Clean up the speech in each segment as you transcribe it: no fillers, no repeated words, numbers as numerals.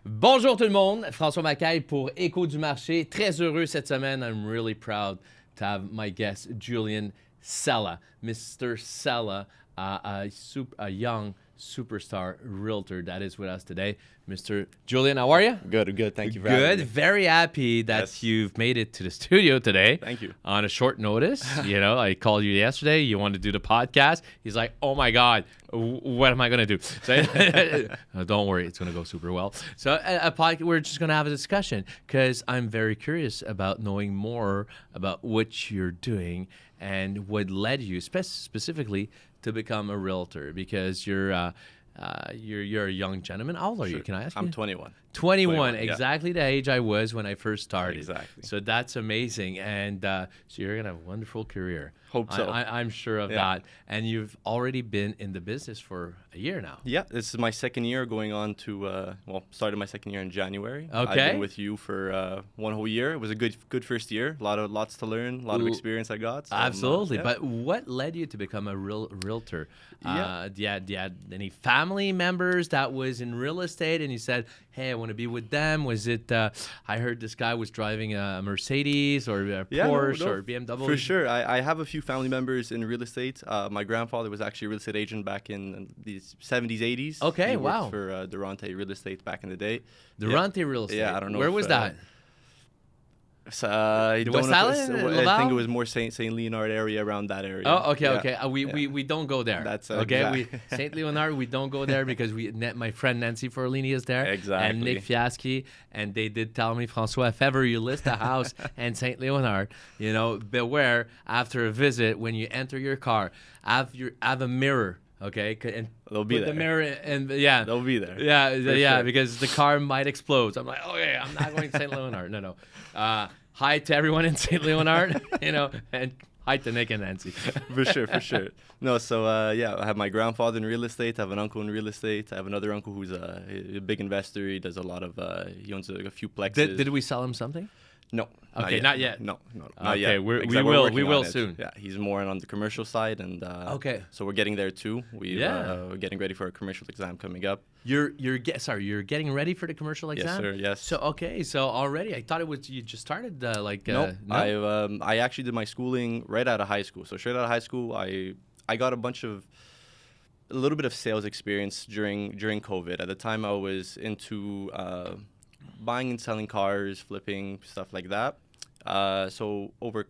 Bonjour tout le monde, François Makai pour Écho du marché. Très heureux cette semaine. I'm really proud to have my guest, Julien Sella. Mr. Sella, a young superstar realtor that is with us today. Mr. Julien, how are you? Good. Thank you for having me. Very happy that you've made it to the studio today. Thank you. On a short notice. I called you yesterday. You wanted to do the podcast. He's like, oh my God, what am I going to do? So, don't worry, it's going to go super well. So we're just going to have a discussion because I'm very curious about knowing more about what you're doing and what led you specifically to become a realtor, because you're a young gentleman. How old are you? Can I ask you? I'm 21. 21, exactly the age I was when I first started. Exactly. So that's amazing. And so you're going to have a wonderful career. Hope so. I'm sure of that. And you've already been in the business for a year now. Yeah, this is my second year going on to, started my second year in January. Okay. I've been with you for 1 whole year. It was a good first year. Lots to learn, a lot of experience I got. So absolutely. But what led you to become a realtor? Do you had any family members that was in real estate and you said, hey, I want to be with them? Was it, I heard this guy was driving a Mercedes or a Porsche or BMW? For sure. I have a few family members in real estate. My grandfather was actually a real estate agent back in the 70s, 80s. Okay, he wow. worked for Durante Real Estate back in the day. Durante Real Estate? Yeah, I don't know. Where was that? West Island? I think it was more Saint Leonard area, around that area. Oh, okay. We don't go there. That's okay. Saint Leonard, we don't go there because my friend Nancy Forlini is there. Exactly. And Nick Fiaschi, and they did tell me, François, if ever you list a house in Saint Leonard, beware after a visit when you enter your car, have a mirror. Okay, and they'll be put there. The mirror and they'll be there. Sure. Because the car might explode. So I'm like, okay, I'm not going to St. Leonard. No. Hi to everyone in St. Leonard, and hi to Nick and Nancy. For sure. No, so I have my grandfather in real estate. I have an uncle in real estate. I have another uncle who's a big investor. He does a lot of. He owns a few plexes. Did we sell him something? No. Okay, not yet. No, not yet. We will soon. Yeah, he's more on the commercial side, and so we're getting there too. We're getting ready for a commercial exam coming up. You're getting ready for the commercial exam? Yes, sir. Yes. So already, I thought it was you just started No. I actually did my schooling right out of high school. So straight out of high school, I got a little bit of sales experience during COVID. At the time, I was into buying and selling cars, flipping, stuff like that. So over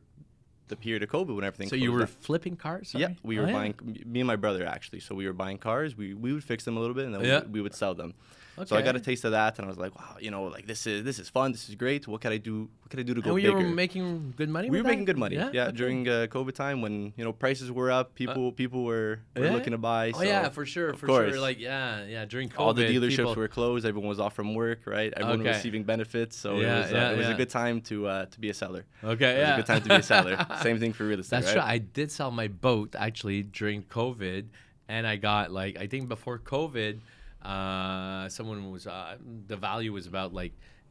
the period of COVID, when everything you were flipping cars? Sorry? Yeah, we were buying, me and my brother actually. So we were buying cars. We would fix them a little bit, and then we would sell them. Okay. So I got a taste of that, and I was like, wow, this is fun. This is great. What can I do? What can I do to go bigger? You were making good money. We were making good money. Yeah. Okay. During COVID time, when prices were up, people were looking to buy. Oh yeah, for sure. During COVID, all the dealerships were closed. Everyone was off from work, right? Everyone was receiving benefits. So it was a good time to be a seller. Okay, it was a good time to be a seller. Same thing for real estate. That's true. I did sell my boat actually during COVID, and I got I think before COVID. Someone was the value was about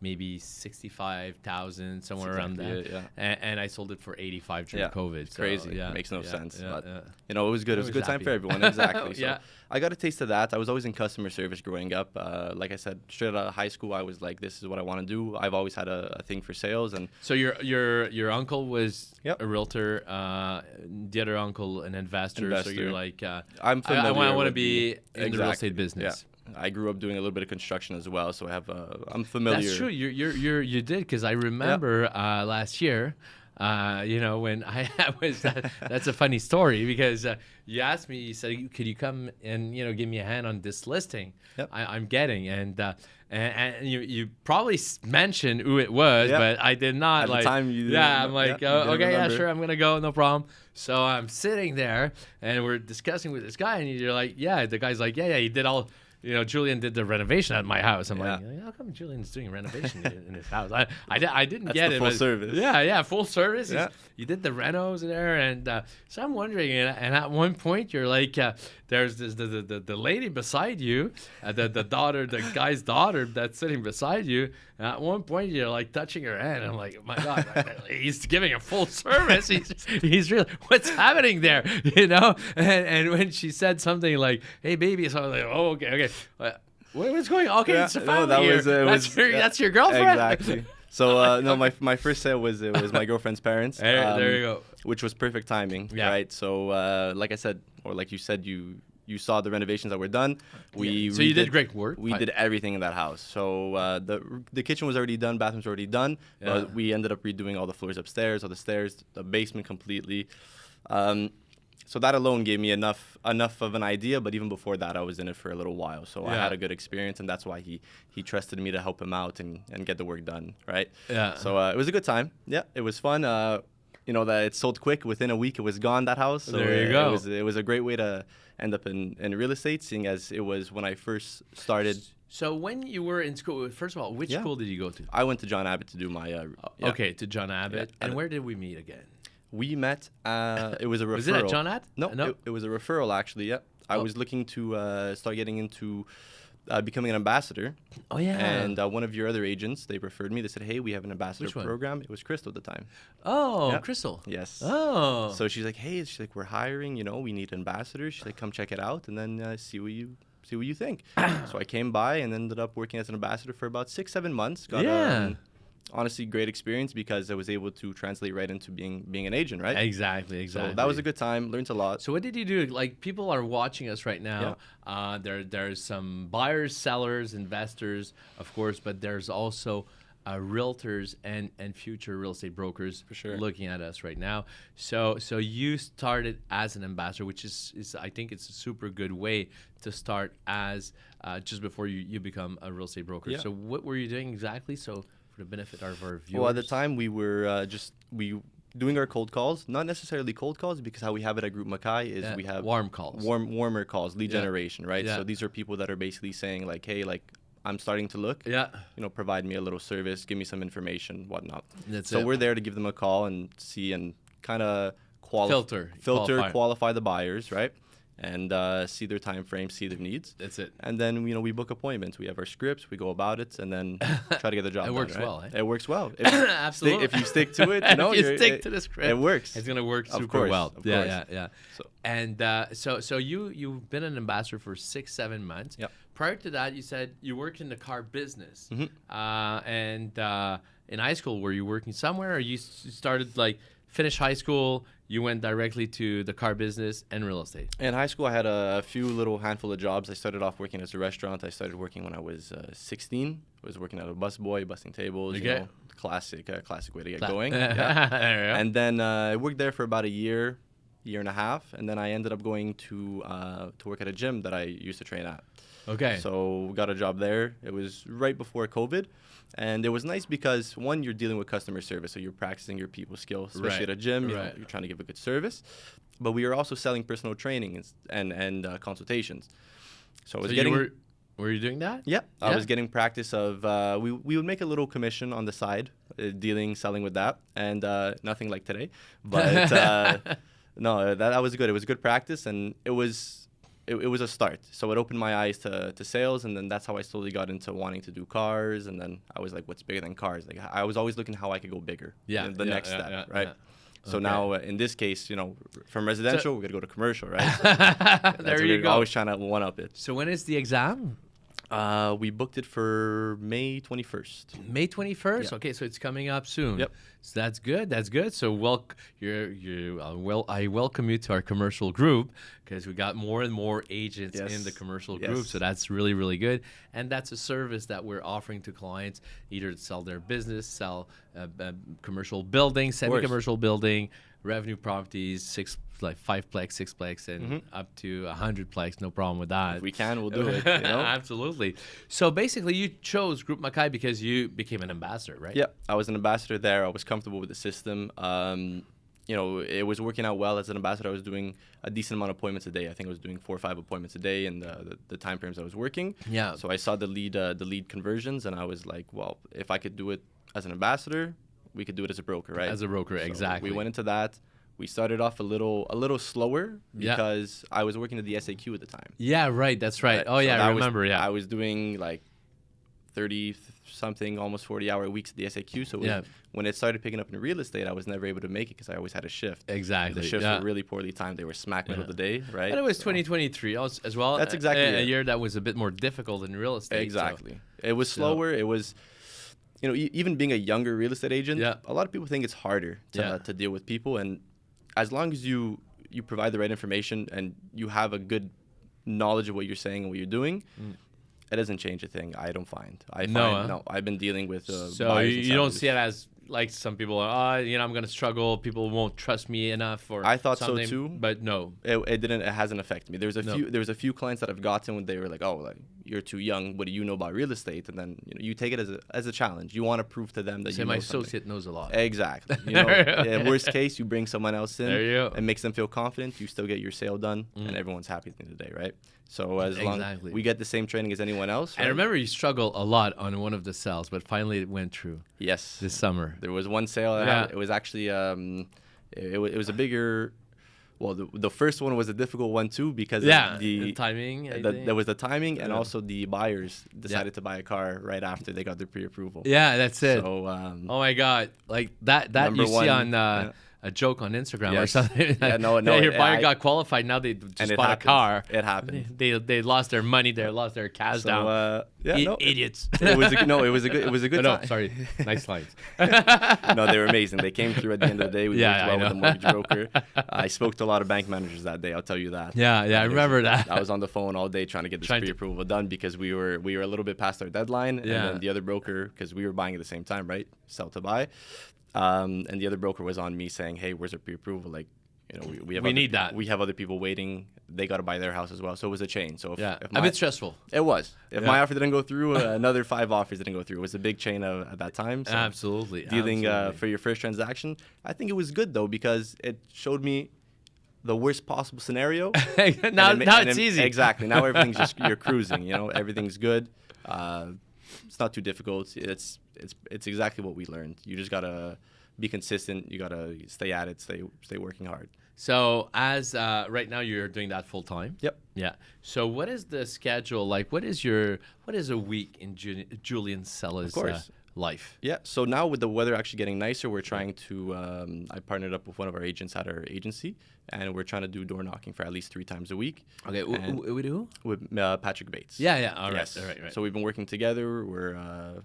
maybe 65,000, somewhere around that. Yeah. And I sold it for 85 during COVID. It's crazy. It makes no sense. But it was good. It was a good time happy. for everyone. Exactly. So I got a taste of that. I was always in customer service growing up. Like I said, straight out of high school, I was like, this is what I want to do. I've always had a thing for sales. And so your uncle was a realtor. The other uncle an investor. So you're like, I'm familiar. I want to be in the real estate business. Yeah. I grew up doing a little bit of construction as well, so I'm familiar. That's true. You did, because I remember last year, when I was. That's a funny story, because you asked me. You said, "Could you come and give me a hand on this listing I'm getting?" And you probably mentioned who it was, but I did not. At the time, you didn't. Yeah, I'm like, okay, sure, I'm gonna go, no problem. So I'm sitting there, and we're discussing with this guy, and you're like, the guy's like, he did all. Julien did the renovation at my house. I'm like, how come Julian's doing renovation in his house? I didn't get it. Full service. Yeah, full service. Yeah. You did the renos there, and so I'm wondering. And at one point, you're like, there's the lady beside you, the guy's daughter that's sitting beside you. And at one point, you're like touching her hand. I'm like, my God, he's giving a full service. He's really, what's happening there? And when she said something like, "Hey, baby," so I was like, "Oh, okay." Wait, what's going on? Okay, Yeah, it's a no, family that here. was- That's your girlfriend? Exactly. So no, my first sale was my girlfriend's parents. There you go. Which was perfect timing, Yeah. right? So like I said, or like you said, you saw the renovations that were done. So you did great work. We did everything in that house. So the kitchen was already done, bathrooms were already done, but we ended up redoing all the floors upstairs, all the stairs, the basement completely. So that alone gave me enough of an idea. But even before that, I was in it for a little while, so I had a good experience, and that's why he trusted me to help him out and get the work done, right? Yeah. So it was a good time. Yeah, it was fun. You know that it sold quick. Within a week, it was gone. That house. So there you go. It was a great way to end up in real estate, seeing as it was when I first started. So when you were in school, first of all, which school did you go to? I went to John Abbott to do my. Okay, to John Abbott. Yeah. And where did we meet again? We met. It was a referral. Was it at John Abbott? No. It was a referral actually. Yeah, I was looking to start getting into becoming an ambassador. Oh yeah. And one of your other agents, they referred me. They said, "Hey, we have an ambassador Which one? program." It was Crystal at the time. Oh, Yeah. Crystal. Yes. Oh. So she's like, "Hey," she's like, "We're hiring. You know, we need ambassadors." She's like, "Come check it out, and then see what you think." So I came by and ended up working as an ambassador for about 6-7 months. Got honestly great experience because I was able to translate right into being an agent, right? Exactly. So that was a good time. Learned a lot. So what did you do? Like, people are watching us right now. There's some buyers, sellers, investors, of course, but there's also realtors and future real estate brokers For sure. looking at us right now. So you started as an ambassador, which is I think it's a super good way to start as just before you become a real estate broker. Yeah. So what were you doing exactly? So for the benefit of our viewers. Well, at the time we were doing our cold calls, not necessarily cold calls, because how we have it at Group Makai is we have warm calls. warmer calls, lead generation, right? Yeah. So these are people that are basically saying like, hey, like I'm starting to look, Yeah. you know, provide me a little service, give me some information, whatnot. That's So it. we're there to give them a call and see and kind of Filter, qualify the buyers, right? And see their time frame, see their needs. That's it. And then, you know, we book appointments. We have our scripts. We go about it, and then try to get the job done. It works right? well, eh? It works well. Absolutely. If you stick to it, you know, if you stick to the script, it works. It's gonna work Of super course, well. of Yeah. course. So and so you've been an ambassador for 6-7 months. Yep. Prior to that, you said you worked in the car business. Mm-hmm. And in high school, were you working somewhere, or you started like finish high school? You went directly to the car business and real estate. In high school, I had a few little handful of jobs. I started off working as a restaurant. I started working when I was 16. I was working as a busboy, busting tables. Okay. You know, classic way to get going. There you go. And then I worked there for about a year and a half, and then I ended up going to work at a gym that I used to train at. Okay. So got a job there. It was right before COVID. And it was nice because, one, you're dealing with customer service, so you're practicing your people skills, especially Right. at a gym. You know, Right. you're trying to give a good service. But we were also selling personal training and consultations. So I was getting... Were you doing that? Yeah, I Yeah. was getting practice of... we would make a little commission on the side, selling with that, and nothing like today. But no, that was good. It was good practice, and it was a start. So it opened my eyes to sales, and then that's how I slowly got into wanting to do cars. And then I was like, what's bigger than cars? Like I was always looking how I could go bigger. Yeah, The next step, right? yeah. So Okay. now in this case, you know, from residential, we're going to go to commercial, right? There you go. Always trying to one-up it. So when is the exam? We booked it for May 21st. May 21st. Yeah. Okay, so it's coming up soon. Yep. So that's good. That's good. So I welcome you to our commercial group, because we got more and more agents Yes. in the commercial Yes. group. So that's really, really good. And that's a service that we're offering to clients, either to sell their business, sell commercial building, semi-commercial building, revenue properties, 5-plex, 6-plex, and up to 100-plex. No problem with that. If we can, we'll do it. You know? Absolutely. So basically, you chose Group Makai because you became an ambassador, right? Yeah, I was an ambassador there. I was comfortable with the system. You know, it was working out well as an ambassador. I was doing a decent amount of appointments a day. I think I was doing 4 or 5 appointments a day in the time frames I was working. Yeah. So I saw the lead conversions, and I was like, well, if I could do it as an ambassador, we could do it as a broker, right? As a broker, So exactly. We went into that. We started off a little slower Yeah. because I was working at the SAQ at the time. Yeah, right. That's right. Oh, So yeah, that I was- remember. Yeah. I was doing like 30 something, almost 40-hour weeks at the SAQ. So when it started picking up in real estate, I was never able to make it because I always had a shift. Exactly. The shifts were really poorly timed. They were smack middle of the day, right? And it was 2023 as well. That's exactly a year that was a bit more difficult in real estate. Exactly. So. It was slower. It was, even being a younger real estate agent, a lot of people think it's harder to deal with people. And as long as you provide the right information and you have a good knowledge of what you're saying and what you're doing, it doesn't change a thing. I don't find. No, I've been dealing with so you don't see it as like some people are, I'm going to struggle. People won't trust me enough. Or I thought something, so too, but no, it didn't. It hasn't affected me. There was a few clients that I've gotten when they were like, "Oh, like you're too young. What do you know about real estate?" And then you take it as a challenge. You want to prove to them that you know my something. associate knows a lot. Exactly. Worst case, you bring someone else in and makes them feel confident. You still get your sale done, and everyone's happy at the end of the day, right? So as long as we get the same training as anyone else. Right? I remember you struggled a lot on one of the sales, but finally it went through. Yes. This summer. There was one sale. It was actually, it was a bigger, well, the first one was a difficult one too because of the timing. There was the timing and also the buyers decided to buy a car right after they got their pre-approval. Yeah, that's it. So, oh my God. Like that you see on... a joke on Instagram or something. Your buyer got qualified. Now they just bought a car. It happened. They lost their money. They lost their cash down. Idiots. It was a good time. No, sorry. Nice lines. No, they were amazing. They came through at the end of the day. We worked well with the mortgage broker. I spoke to a lot of bank managers that day. I'll tell you that. Yeah, I remember that. I was on the phone all day trying to get this pre-approval done because we were a little bit past our deadline, and then the other broker, because we were buying at the same time, right? Sell to buy. And the other broker was on me saying, "Hey, where's our pre-approval? Like, we need that. We have other people waiting. They got to buy their house as well." So it was a chain. So if a bit stressful. It was. If my offer didn't go through, another 5 offers didn't go through. It was a big chain at that time. So absolutely. Dealing for your first transaction, I think it was good though because it showed me the worst possible scenario. now it's easy. Exactly. Now everything's just you're cruising. Everything's good. It's not too difficult. It's exactly what we learned. You just gotta be consistent. You gotta stay at it. Stay working hard. So as right now you're doing that full time. Yep. Yeah. So what is the schedule like? What is a week in Julien Sella's life? Yeah. So now with the weather actually getting nicer, we're trying to. I partnered up with one of our agents at our agency, and we're trying to do door knocking for at least 3 times a week. Okay. We do with Patrick Bates. Yeah. All right. Yes. All right. So we've been working together.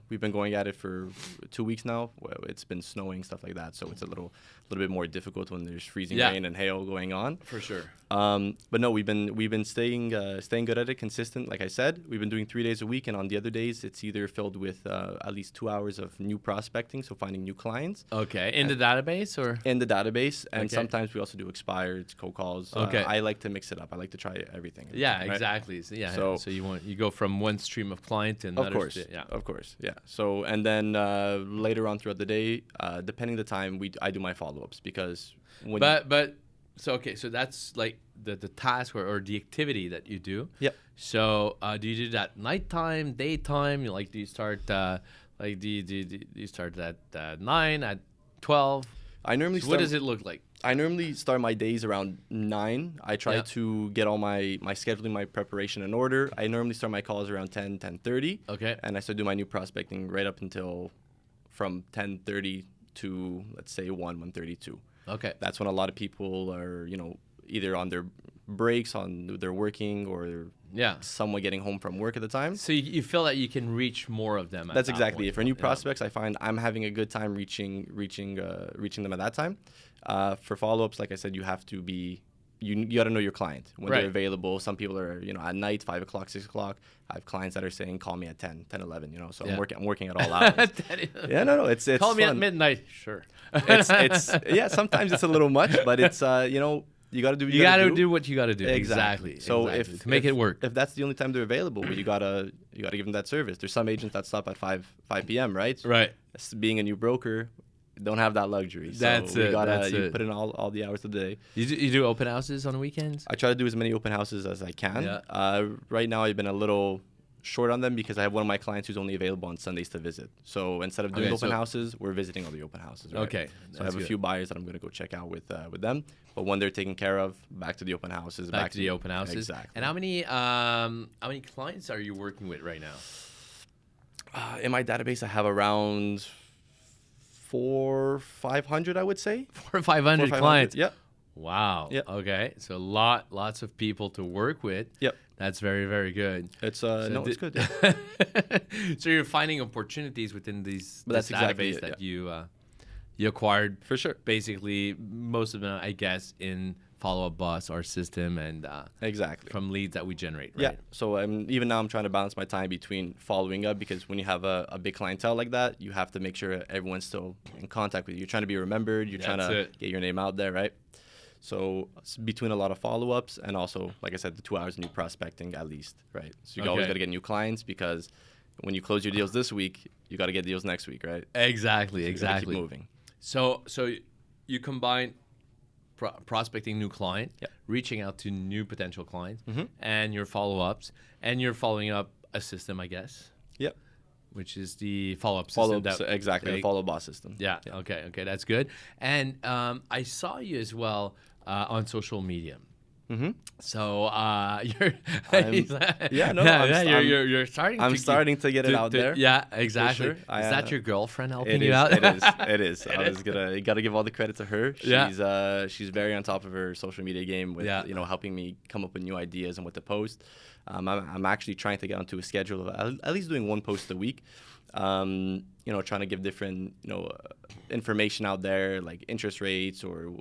We've been going at it for 2 weeks now. Well, it's been snowing, stuff like that. So it's a little bit more difficult when there's freezing rain and hail going on. For sure. But no, we've been staying good at it, consistent. Like I said, we've been doing 3 days a week, and on the other days, it's either filled with at least 2 hours of new prospecting, so finding new clients. Okay, in the database or in the database, and sometimes we also do expireds, cold calls. Okay, I like to mix it up. I like to try everything. Yeah, right? exactly. So you go from one stream of client and of course. So and then later on throughout the day, depending the time, I do my follow-ups because so that's like the task or the activity that you do. Yep. So do you do that nighttime, daytime? Do you start do you start at 9, at 12? I normally what does it look like? I normally start my days around 9. I try to get all my scheduling, my preparation in order. I normally start my calls around 10:30. Okay. And I start doing my new prospecting right up until from 10:30 to let's say 1:32. Okay. That's when a lot of people are, either on their breaks, they're working, or someone getting home from work at the time. So you feel that you can reach more of them. That's exactly it. For new prospects, I find I'm having a good time reaching them at that time. For follow-ups, like I said, you have to be. You got to know your client when they're available. Some people are, at night, 5 o'clock, 6 o'clock. I have clients that are saying, call me at 10, 11, So I'm working at all hours. It's call fun. Me at midnight. Sure. It's sometimes it's a little much, but it's, you got to do what you got to do what you got to do. Exactly. So to make it work. If that's the only time they're available, you got to give them that service. There's some agents that stop at 5 p.m., right? Right. Being a new broker, don't have that luxury. So you put in all the hours of the day. You do open houses on the weekends? I try to do as many open houses as I can. Yeah. Right now I've been a little short on them because I have one of my clients who's only available on Sundays to visit. So instead of doing open houses, we're visiting all the open houses. Right? Okay. So I have a few buyers that I'm going to go check out with them. But when they're taken care of, back to the open houses. Back to the open houses. Exactly. And how many clients are you working with right now? In my database, I have around 500, I would say. 400 or 500 clients. Yep. Wow. Yep. Okay. So lots of people to work with. Yep. That's very, very good. It's it's good. Yeah. So you're finding opportunities within these But that's this exactly database it, that you acquired. For sure. Basically, most of them, I guess, in Follow Up Boss, our system, and Exactly. from leads that we generate. Right? Yeah. So even now I'm trying to balance my time between following up, because when you have a big clientele like that, you have to make sure everyone's still in contact with you. You're trying to be remembered. You're trying to get your name out there, right? So it's between a lot of follow-ups and also, like I said, the 2 hours of new prospecting at least, right? So you always got to get new clients, because when you close your deals this week, you got to get deals next week, right? Exactly. So keep moving. So you combine prospecting new client, Yep. reaching out to new potential clients, Mm-hmm. and your follow-ups, and you're following up a system, I guess. Yep. Which is the follow-up system. Exactly, the follow boss system. Yeah. Okay. That's good. And I saw you as well on social media. Mm-hmm. So you're you're starting. I'm starting to get it out there. Yeah, exactly. Sure. Is that your girlfriend helping It you is. out? It is. I was gotta give all the credit to her. She's very on top of her social media game with helping me come up with new ideas and what to post. I'm actually trying to get onto a schedule of at least doing one post a week. Trying to give different information out there, like interest rates or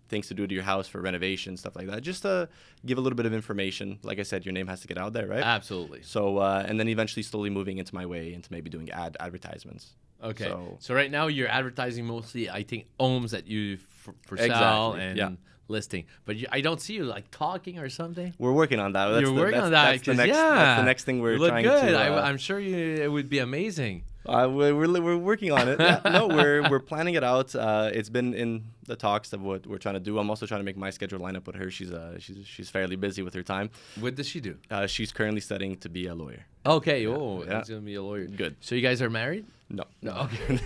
things to do to your house for renovation, stuff like that. Just to give a little bit of information. Like I said, your name has to get out there, right? Absolutely. So and then eventually slowly moving into my way into maybe doing advertisements. Okay. So right now you're advertising mostly, I think, homes that you for sale and listing. But I don't see you like talking or something. We're working on that. You're working on that. That's the next thing we're trying to. I'm sure it would be amazing. We're working on it. Yeah, no, we're planning it out. It's been in the talks of what we're trying to do. I'm also trying to make my schedule line up with her. She's fairly busy with her time. What does she do? She's currently studying to be a lawyer. Okay. She's gonna be a lawyer. Good. So you guys are married? No. Okay.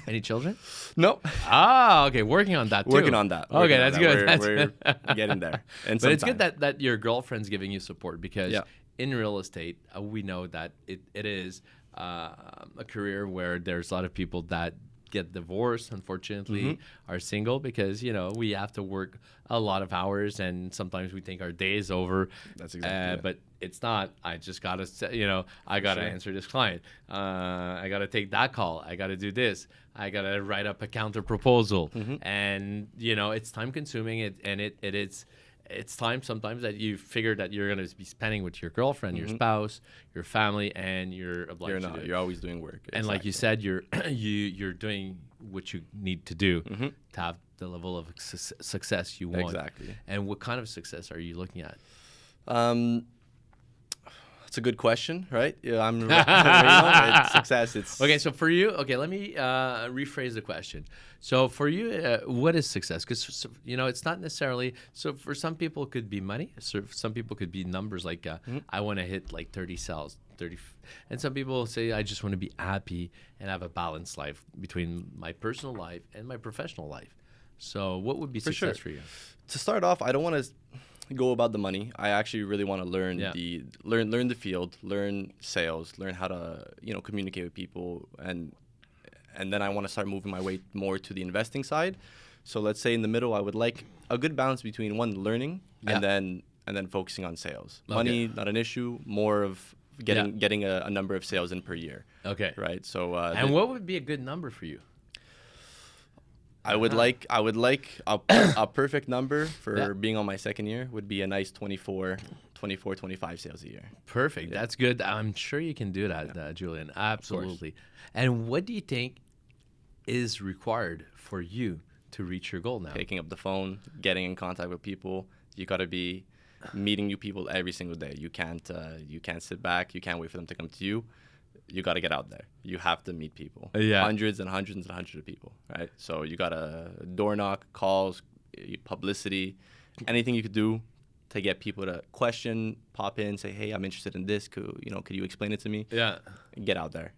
Any children? No. Ah, okay. Working on that too. Working on that. Okay, that's good. We're getting there. But it's good that your girlfriend's giving you support, because in real estate, we know that it is a career where there's a lot of people that get divorced, unfortunately, are single, because we have to work a lot of hours, and sometimes we think our day is over. That's exactly it. But it's not. I just gotta I gotta answer this client. I gotta take that call. I gotta do this. I gotta write up a counter proposal, and it's time consuming. It's time sometimes that you figure that you're going to be spending with your girlfriend, your spouse, your family, and you're obliged to do it. You're always doing work. And like you said, you're doing what you need to do to have the level of success you want. Exactly. And what kind of success are you looking at? It's a good question, right? Yeah, success. It's okay. So for you, let me rephrase the question. So for you, what is success? Because it's not necessarily. So for some people, it could be money. So some people could be numbers like I want to hit like 30 sales, 30, and some people say I just want to be happy and have a balanced life between my personal life and my professional life. So what would be success for you? To start off, I don't want to go about the money. I actually really want to learn learn the field, learn sales, learn how to communicate with people, and then I want to start moving my way more to the investing side. So let's say in the middle, I would like a good balance between learning and then focusing on sales. Money not an issue, more of getting a number of sales in per year. Okay. Right. So and what would be a good number for you? I would like a perfect number for being on my second year would be a nice 24, 25 sales a year. Perfect. That's good. I'm sure you can do that, Julien. Absolutely. And what do you think is required for you to reach your goal now? Picking up the phone, getting in contact with people. You got to be meeting new people every single day. You can't sit back. You can't wait for them to come to you. You got to get out there. You have to meet people. Hundreds and hundreds and hundreds of people, right? So you got to door knock, calls, publicity, anything you could do to get people to question, pop in, say, hey, I'm interested in this. Could you explain it to me? Yeah. Get out there.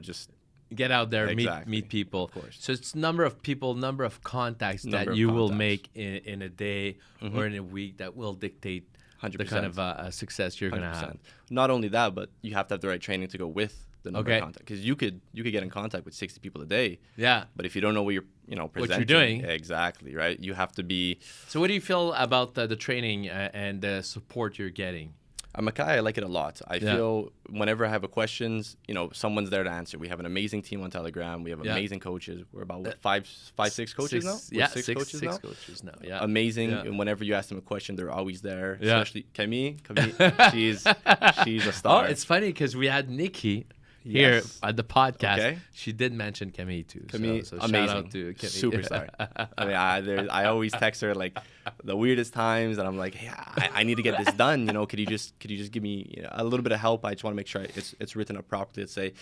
Just get out there, exactly. meet people. Of course. So it's number of people, number of contacts that you will make in a day or in a week that will dictate 100%. The kind of success you're going to have. Not only that, but you have to have the right training to go with the number of contact, because you could get in contact with 60 people a day. Yeah. But if you don't know what you're presenting, what you're doing, exactly, right? You have to be. So what do you feel about the training and the support you're getting? Makai, I like it a lot. I feel whenever I have questions, someone's there to answer. We have an amazing team on Telegram. We have amazing coaches. We're about six coaches now. Six coaches now. Yeah, amazing. Yeah. And whenever you ask them a question, they're always there. Yeah. Especially Camille, she's a star. Oh, it's funny because we had Nikki here at the podcast. Okay. She did mention Camille too. Camille, so amazing. Shout out to Camille. Superstar. I mean, I always text her like the weirdest times, and I'm like, hey, I need to get this done. Could you just give me a little bit of help? I just want to make sure it's written up properly. Let's say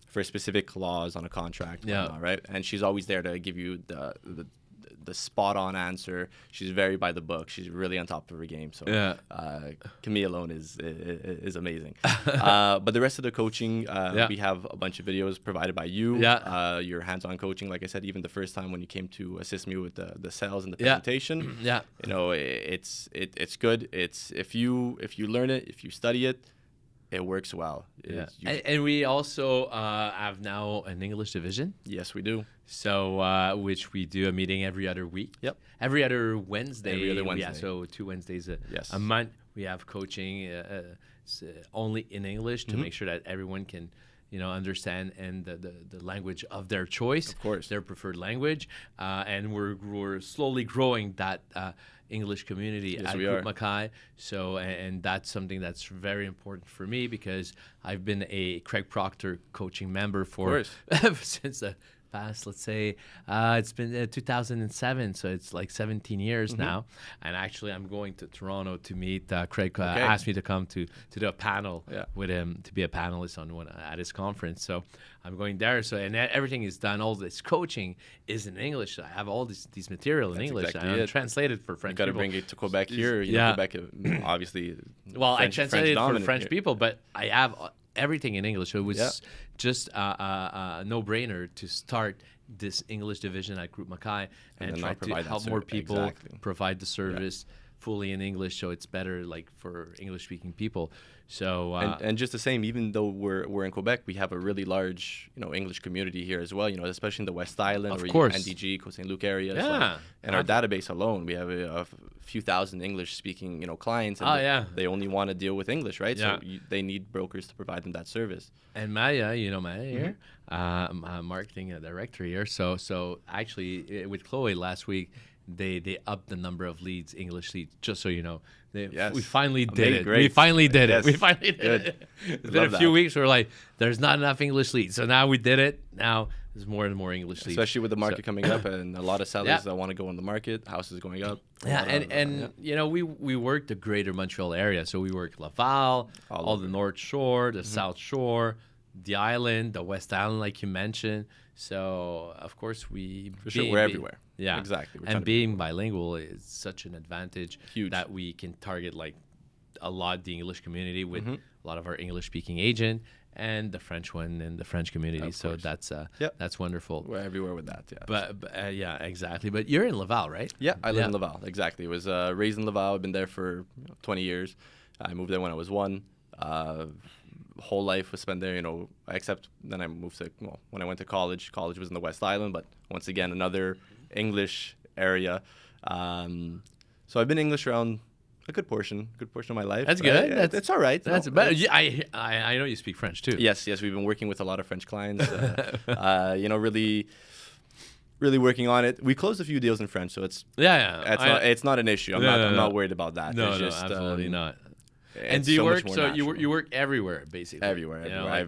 for a specific clause on a contract. Yeah. Right. And she's always there to give you the spot on answer. She's very by the book. She's really on top of her game. So Camille alone is amazing. But the rest of the coaching, we have a bunch of videos provided by you. Your hands-on coaching, like I said, even the first time when you came to assist me with the sales and the presentation. It's good. It's if you learn it, if you study it, it works well. And we also have now an English division. Yes, we do. So, which we do a meeting every other week. Yep. Every other Wednesday. Every other Wednesday. Yeah, so 2 Wednesdays a month. We have coaching only in English to make sure that everyone can, understand and the language of their choice. Of course. Their preferred language. And we're slowly growing that English community at Group Makai. So, and that's something that's very important for me because I've been a Craig Proctor coaching member since the past, let's say, it's been 2007, so it's like 17 years now. And actually, I'm going to Toronto to meet Craig. Asked me to come to do a panel with him, to be a panelist at his conference. So I'm going there. So and everything is done. All this coaching is in English. I have all these material in English. Exactly I'm translated for French. You got to bring it to Quebec here. Quebec, obviously. Well, I translated for French people, but I have everything in English. So it was just a no-brainer to start this English division at Group Makai and try to help more people provide the service fully in English, so it's better for English-speaking people. So and just the same, even though we're in Quebec, we have a really large English community here as well. Especially in the West Island or NDG, Côte Saint Luc area. Yeah. And our database alone, we have a few thousand English-speaking clients. And they only want to deal with English, right? So they need brokers to provide them that service. And Maya, Maya here, marketing director here. So actually, with Chloe last week, they upped the number of leads, English leads, just so you know. We finally did it. We finally did it. It's been a few weeks. We're like, there's not enough English leads. So now we did it. Now there's more and more English leads. Especially with the market coming up and a lot of sellers that want to go in the market, houses going up. We work the greater Montreal area. So we work Laval, all the North Shore, the South Shore, the island, the West Island, like you mentioned. So, of course, we're everywhere. Yeah, exactly. And being bilingual is such an advantage that we can target a lot the English community with a lot of our English-speaking agent and the French one in the French community. So that's wonderful. We're everywhere with that. Yeah. But exactly. But you're in Laval, right? Yeah, I live in Laval. Exactly. I was raised in Laval. I've been there for 20 years. I moved there when I was 1. Whole life was spent there, except then I moved to, when I went to college was in the West Island, but once again, another English area. So I've been English around a good portion of my life. That's good. It's all right. That's better. I know you speak French too. Yes. We've been working with a lot of French clients, really working on it. We closed a few deals in French, so it's not an issue. I'm not worried about that. No, absolutely not. And do you work? So you work everywhere, basically. Everywhere.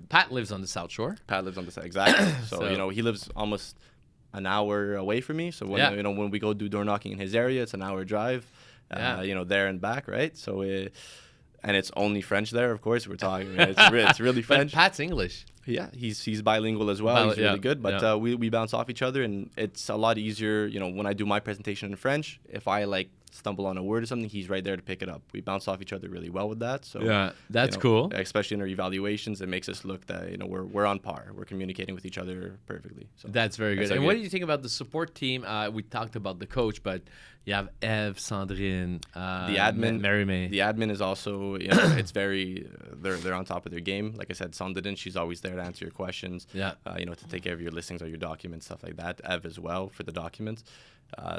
Pat lives on the South Shore. Pat lives on the South, exactly. So he lives almost an hour away from me. So when we go do door knocking in his area, it's an hour drive. There and back, right? So and it's only French there, of course. We're talking. It's really French. But Pat's English. Yeah, he's bilingual as well. He's really good. But we bounce off each other, and it's a lot easier. When I do my presentation in French, if I stumble on a word or something, he's right there to pick it up. We bounce off each other really well with that. So Yeah, that's you know, cool. Especially in our evaluations, it makes us look that we're on par. We're communicating with each other perfectly. So That's very good. that's And good. what do you think about the support team? We talked about the coach, but you have Eve, Sandrine, The admin, Mary-May. the admin is also, it's very, they're on top of their game. Like I said, Sandrine, she's always there to answer your questions. Yeah. To take care of your listings or your documents, stuff like that. Ev as well for the documents.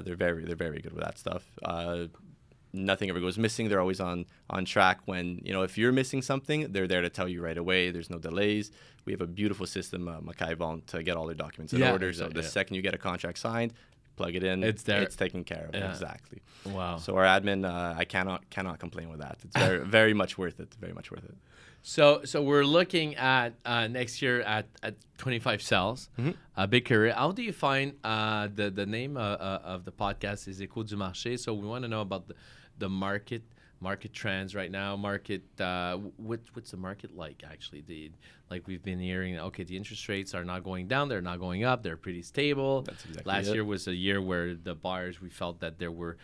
They're very good with that stuff. Nothing ever goes missing. They're always on track. When if you're missing something, they're there to tell you right away. There's no delays. We have a beautiful system, Makai, to get all their documents in order. So the second you get a contract signed, plug it in. It's there. It's taken care of. Yeah. Exactly. Wow. So our admin, I cannot complain with that. It's very very much worth it. Very much worth it. So we're looking at next year at 25 cells, a big career. How do you find the name of the podcast is Écho du Marché? So we want to know about the market trends right now. What's the market like actually? Like we've been hearing, okay, the interest rates are not going down, they're not going up, they're pretty stable. That's exactly Last it. year was a year where the buyers, we felt that they were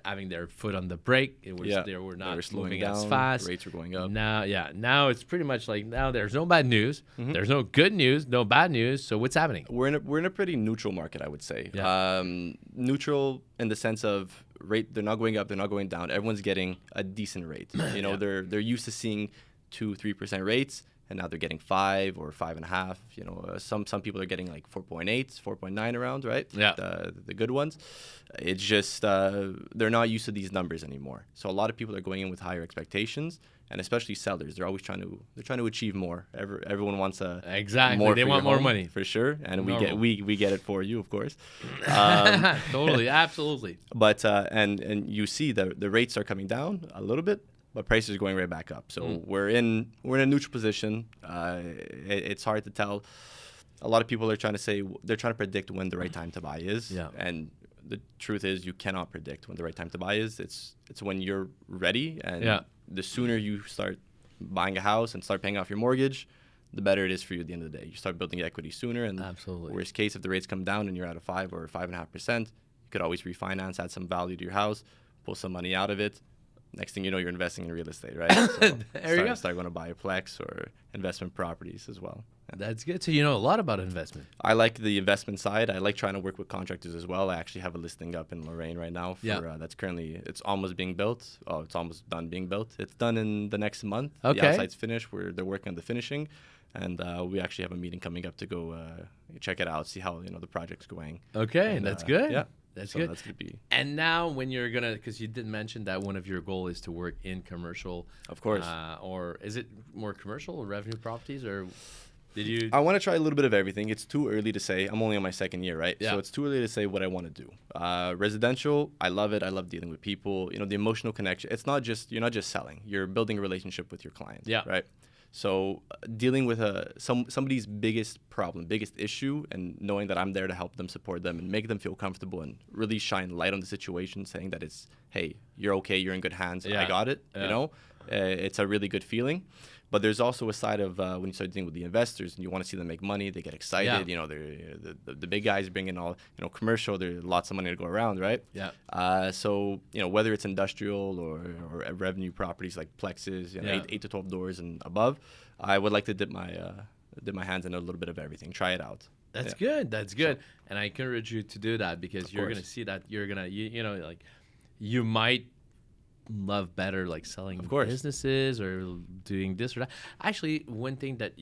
having their foot on the brake. They were not moving down, as fast. Rates were going up. Now it's pretty much like now there's no bad news. There's no good news, no bad news. So what's happening? We're in a pretty neutral market, I would say. Yeah. Neutral in the sense of rate. They're not going up. They're not going down. Everyone's getting a decent rate. They're used to seeing 2-3% rates, and now they're getting 5 or 5.5. Some people are getting like 4.8, 4.9 around, right? Yeah. The good ones. It's just they're not used to these numbers anymore. So a lot of people are going in with higher expectations, and especially sellers. They're always trying to achieve more. Everyone wants Exactly. more. They for want your more home, money for sure, and Normal. we get it for you, of course. Totally, absolutely. But and you see the rates are coming down a little bit, but prices are going right back up. So we're in a neutral position. It's hard to tell. A lot of people are trying to predict when the right time to buy is. Yeah. And the truth is, you cannot predict when the right time to buy is. It's when you're ready, and the sooner you start buying a house and start paying off your mortgage, the better it is for you at the end of the day. You start building equity sooner, and Absolutely. Worst case, if the rates come down and you're at a 5 or 5.5%, you could always refinance, add some value to your house, pull some money out of it. Next thing you know, you're investing in real estate, right? So start going to buy a Plex or investment properties as well. That's good. So you know a lot about investment. I like the investment side. I like trying to work with contractors as well. I actually have a listing up in Lorraine right now. That's currently, it's almost being built. Oh, it's almost done being built. It's done in the next month. Okay. The outside's finished. They're working on the finishing. And we actually have a meeting coming up to go check it out, see how the project's going. Okay, And, that's good. Yeah. That's So good. that's going to be, And now when you're going to, because you did mention that one of your goal is to work in commercial. of course. Or is it more commercial or revenue properties, or did you? I want to try a little bit of everything. It's too early to say. I'm only on my second year, right? Yeah. So it's too early to say what I want to do. Residential, I love it. I love dealing with people. The emotional connection. You're not just selling. You're building a relationship with your client. Yeah. Right. So dealing with somebody's biggest problem, biggest issue, and knowing that I'm there to help them, support them, and make them feel comfortable, and really shine light on the situation, saying that it's, hey, you're okay, you're in good hands, I got it. Yeah. It's a really good feeling. But there's also a side of when you start dealing with the investors and you want to see them make money, they get excited. Yeah. They're the big guys bringing all commercial. There's lots of money to go around, right? Yeah. So whether it's industrial or revenue properties like plexes, 8 to 12 doors and above, I would like to dip my hands in a little bit of everything. Try it out. That's good. That's good. And I encourage you to do that, because you're course. going to see that you're going to, you might love better like selling businesses or doing this or that. Actually, one thing that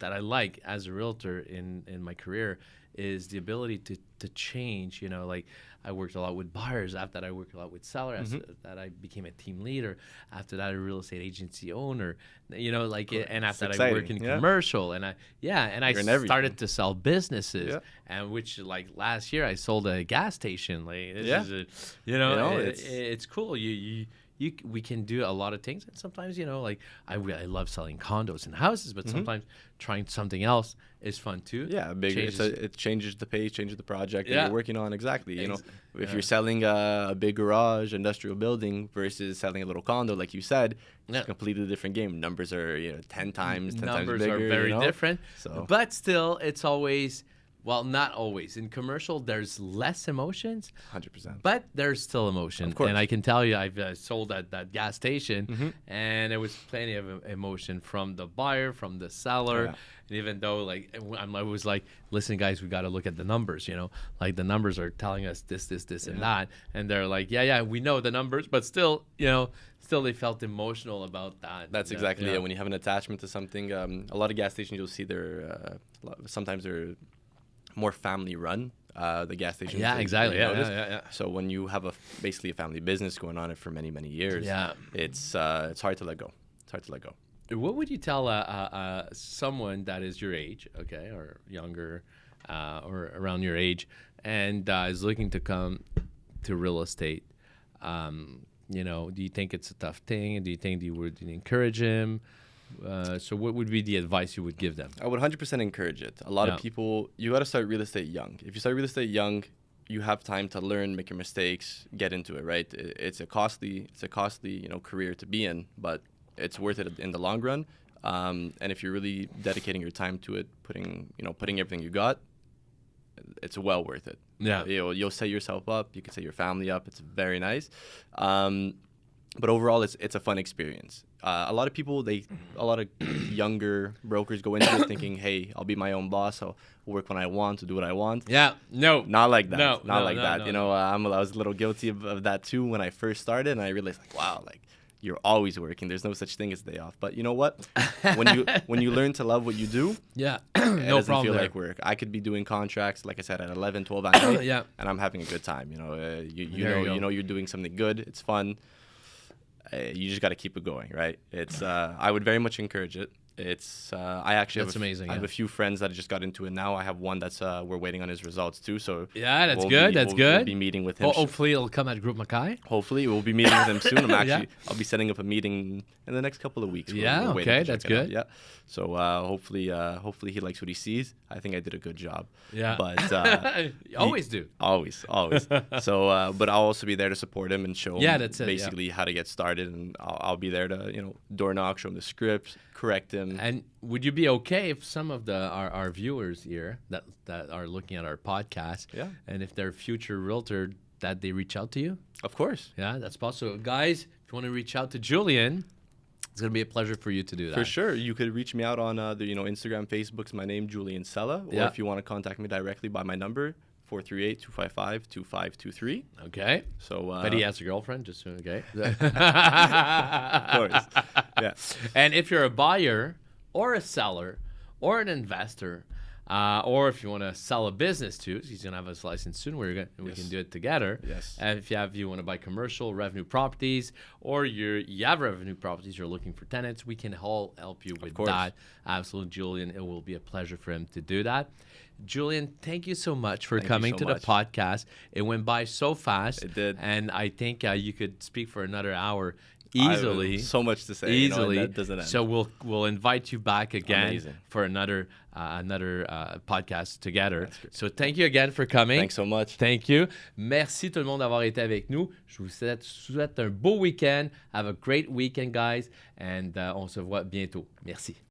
I like as a realtor in my career is the ability to change. Like I worked a lot with buyers. After that, I worked a lot with sellers. After that, I became a team leader. After that, a real estate agency owner. And after that, I work in commercial. And I started to sell businesses. Yeah. And which like last year, I sold a gas station. Like this is it's cool. We can do a lot of things, and sometimes I love selling condos and houses, but sometimes trying something else is fun too. Yeah, it changes the pace, changes the project that you're working on. Exactly. If you're selling a big garage, industrial building versus selling a little condo, like you said, it's a completely different game. Numbers are 10 times bigger. Numbers are very different. So. But still, it's always Well, not always. In commercial, there's less emotions, 100%. but there's still emotion. Of course. And I can tell you, I've sold at that gas station, and there was plenty of emotion from the buyer, from the seller. Yeah. And even though, like, I was like, listen, guys, we got to look at the numbers, like the numbers are telling us this, and that. And they're like, yeah, we know the numbers, but still, still they felt emotional about that. That's exactly it. When you have an attachment to something, a lot of gas stations, you'll see they're sometimes they're more family run. The gas stations. Yeah, exactly. Yeah. So when you have basically a family business going on it for many, many years, it's hard to let go. It's hard to let go. What would you tell someone that is your age, okay, or younger, or around your age, and is looking to come to real estate? Do you think it's a tough thing? Do you think you would encourage him? So what would be the advice you would give them? I would 100% encourage it. A lot of people, you got to start real estate young. If you start real estate young, you have time to learn, make your mistakes, get into it, right? It's a costly career to be in, but it's worth it in the long run. And if you're really dedicating your time to it, putting everything you got, it's well worth it. Yeah. You'll set yourself up. You can set your family up. It's very nice. But overall, it's a fun experience. A lot of younger brokers go into it thinking, hey, I'll be my own boss. I'll work when I want, to do what I want. Yeah. No. Not like that. No, not like no, that. no. I was a little guilty of that too when I first started, and I realized, like, wow, like, you're always working. There's no such thing as day off. But you know what? when you learn to love what you do, it no doesn't feel there. like work. I could be doing contracts, like I said, at 11, 12 at night, and I'm having a good time. You're doing something good. It's fun. You just got to keep it going, right? It's I would very much encourage it. It's I actually That's amazing. I have a few friends that just got into it now. I have one that's we're waiting on his results too. So that's good. We'll be meeting with him. Hopefully it'll come at Group Makai. Hopefully we'll be meeting with him soon. I'll be setting up a meeting in the next couple of weeks. Okay, that's good. Yeah. So hopefully he likes what he sees. I think I did a good job. Yeah. But you always do. Always. So but I'll also be there to support him and show him basically how to get started, and I'll be there to door knock, show him the scripts, correct him. And would you be okay if some of our viewers here that are looking at our podcast, and if they're future realtor, that they reach out to you? Of course. Yeah, that's possible. Guys, if you want to reach out to Julien, it's going to be a pleasure for you to do that. For sure. You could reach me out on Instagram, Facebook's my name, Julien Sella. Or if you want to contact me directly by my number, 438-255-2523. Okay. So, but he has a girlfriend, just so, okay. Of course. Yeah. And if you're a buyer or a seller or an investor, or if you want to sell a business too, he's going to have his license soon. We can do it together. Yes. And if you want to buy commercial revenue properties, or you have revenue properties, you're looking for tenants, we can all help you with that. Absolutely, Julien. It will be a pleasure for him to do that. Julien, thank you so much for coming to the podcast. It went by so fast. It did. And I think you could speak for another hour easily. So much to say. Easily. That doesn't end. So we'll invite you back again Amazing. For another podcast together. So thank you again for coming. Thanks so much. Thank you. Merci tout le monde d'avoir été avec nous. Je vous souhaite un beau week-end. Have a great weekend, guys. And on se voit bientôt. Merci.